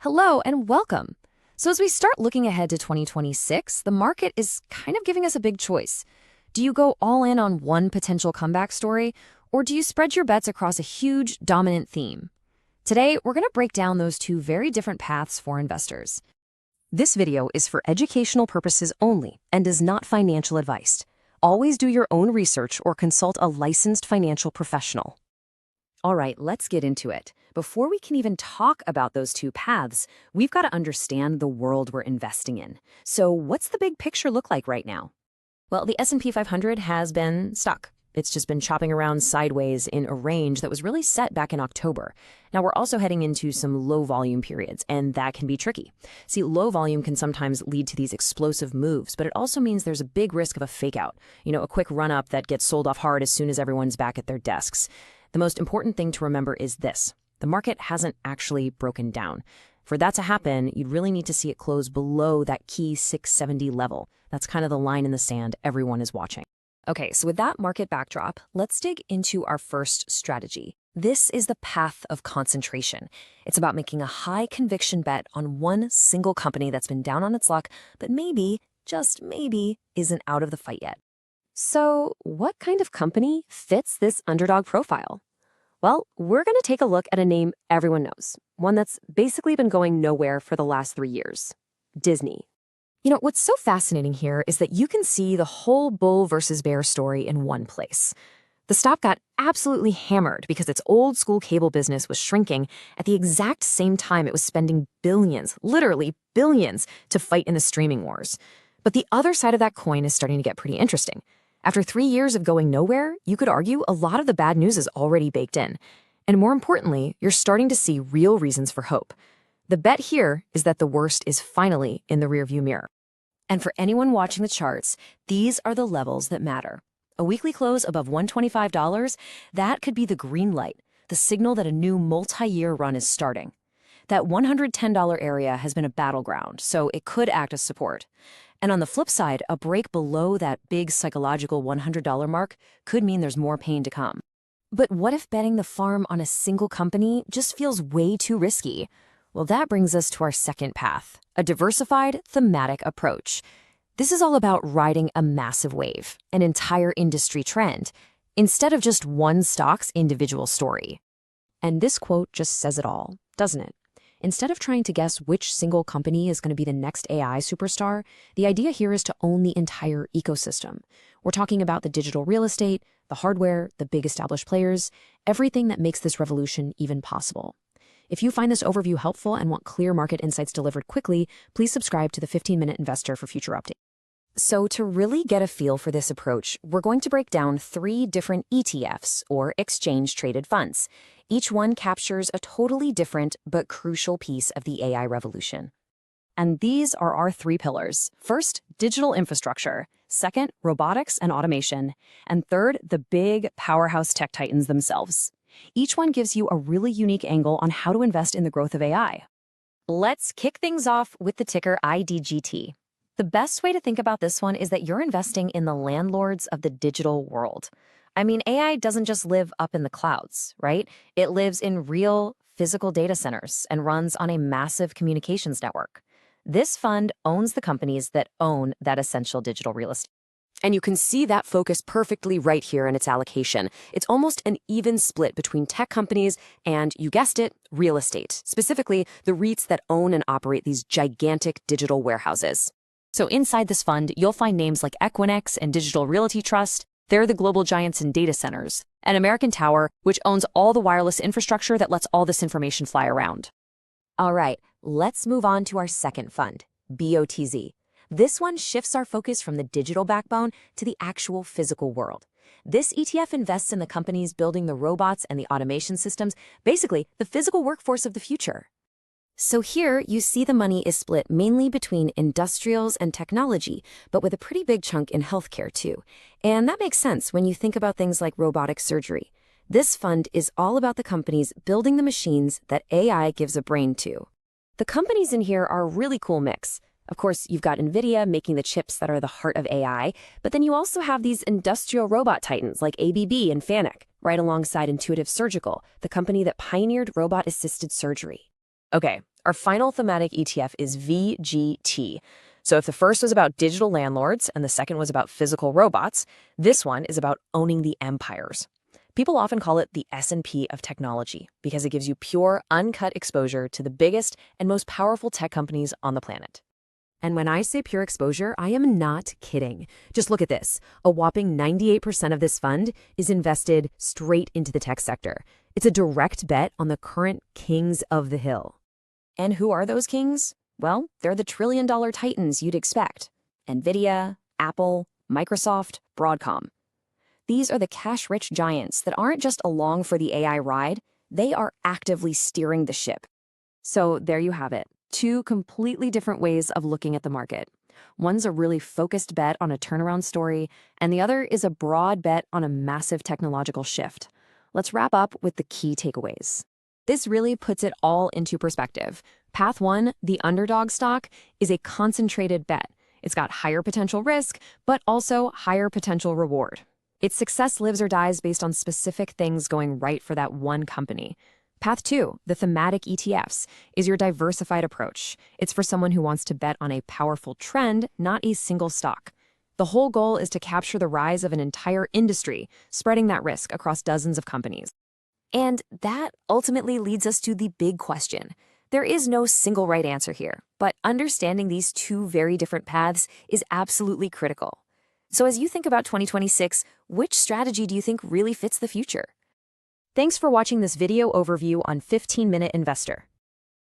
Hello and welcome. So, as we start looking ahead to 2026, the market is kind of giving us a big choice. Do you go all in on one potential comeback story, or do you spread your bets across a huge, dominant theme? Today, we're going to break down those two very different paths for investors. This video is for educational purposes only and is not financial advice. Always do your own research or consult a licensed financial professional. All right, let's get into it. Before we can even talk about those two paths, we've got to understand the world we're investing in. So what's the big picture look like right now? Well, the S&P 500 has been stuck. It's just been chopping around sideways in a range that was really set back in October. Now, we're also heading into some low volume periods, and that can be tricky. See, low volume can sometimes lead to these explosive moves, but it also means there's a big risk of a fake out, a quick run up that gets sold off hard as soon as everyone's back at their desks. The most important thing to remember is this. The market hasn't actually broken down. For that to happen, you'd really need to see it close below that key 670 level. That's kind of the line in the sand everyone is watching. Okay, so with that market backdrop, let's dig into our first strategy. This is the path of concentration. It's about making a high conviction bet on one single company that's been down on its luck, but maybe, just maybe, isn't out of the fight yet. So what kind of company fits this underdog profile? Well, we're going to take a look at a name everyone knows, one that's basically been going nowhere for the last 3 years: Disney. What's so fascinating here is that you can see the whole bull versus bear story in one place. The stock got absolutely hammered because its old school cable business was shrinking at the exact same time it was spending billions, literally billions, to fight in the streaming wars. But the other side of that coin is starting to get pretty interesting. After 3 years of going nowhere, you could argue a lot of the bad news is already baked in. And more importantly, you're starting to see real reasons for hope. The bet here is that the worst is finally in the rearview mirror. And for anyone watching the charts, these are the levels that matter. A weekly close above $125, that could be the green light, the signal that a new multi-year run is starting. That $110 area has been a battleground, so it could act as support. And on the flip side, a break below that big psychological $100 mark could mean there's more pain to come. But what if betting the farm on a single company just feels way too risky? Well, that brings us to our second path, a diversified thematic approach. This is all about riding a massive wave, an entire industry trend, instead of just one stock's individual story. And this quote just says it all, doesn't it? Instead of trying to guess which single company is going to be the next AI superstar, the idea here is to own the entire ecosystem. We're talking about the digital real estate, the hardware, the big established players, everything that makes this revolution even possible. If you find this overview helpful and want clear market insights delivered quickly, please subscribe to the 15-Minute Investor for future updates. So to really get a feel for this approach, we're going to break down 3 different ETFs, or exchange-traded funds. Each one captures a totally different but crucial piece of the AI revolution. And these are our 3 pillars. First, digital infrastructure. Second, robotics and automation. And third, the big powerhouse tech titans themselves. Each one gives you a really unique angle on how to invest in the growth of AI. Let's kick things off with the ticker IDGT. The best way to think about this one is that you're investing in the landlords of the digital world. I mean, AI doesn't just live up in the clouds, right? It lives in real physical data centers and runs on a massive communications network. This fund owns the companies that own that essential digital real estate. And you can see that focus perfectly right here in its allocation. It's almost an even split between tech companies and, you guessed it, real estate, specifically the REITs that own and operate these gigantic digital warehouses. So inside this fund, you'll find names like Equinix and Digital Realty Trust. They're the global giants in data centers. And American Tower, which owns all the wireless infrastructure that lets all this information fly around. All right, let's move on to our second fund, BOTZ. This one shifts our focus from the digital backbone to the actual physical world. This ETF invests in the companies building the robots and the automation systems, basically the physical workforce of the future. So here you see the money is split mainly between industrials and technology, but with a pretty big chunk in healthcare too. And that makes sense when you think about things like robotic surgery. This fund is all about the companies building the machines that AI gives a brain to. The companies in here are a really cool mix. Of course, you've got NVIDIA making the chips that are the heart of AI, but then you also have these industrial robot titans like ABB and Fanuc, right alongside Intuitive Surgical, the company that pioneered robot-assisted surgery. Okay, Our final thematic ETF is VGT. So if the first was about digital landlords and the second was about physical robots, this one is about owning the empires. People often call it the S&P of technology because it gives you pure, uncut exposure to the biggest and most powerful tech companies on the planet. And when I say pure exposure, I am not kidding. Just look at this. A whopping 98% of this fund is invested straight into the tech sector. It's a direct bet on the current kings of the hill. And who are those kings? Well, they're the trillion-dollar titans you'd expect. NVIDIA, Apple, Microsoft, Broadcom. These are the cash-rich giants that aren't just along for the AI ride, they are actively steering the ship. So there you have it. Two completely different ways of looking at the market. One's a really focused bet on a turnaround story, and the other is a broad bet on a massive technological shift. Let's wrap up with the key takeaways. This really puts it all into perspective. Path 1, the underdog stock, is a concentrated bet. It's got higher potential risk, but also higher potential reward. Its success lives or dies based on specific things going right for that one company. Path 2, the thematic ETFs, is your diversified approach. It's for someone who wants to bet on a powerful trend, not a single stock. The whole goal is to capture the rise of an entire industry, spreading that risk across dozens of companies. And that ultimately leads us to the big question. There is no single right answer here, but understanding these two very different paths is absolutely critical. So as you think about 2026, which strategy do you think really fits the future? Thanks for watching this video overview on 15-Minute Investor.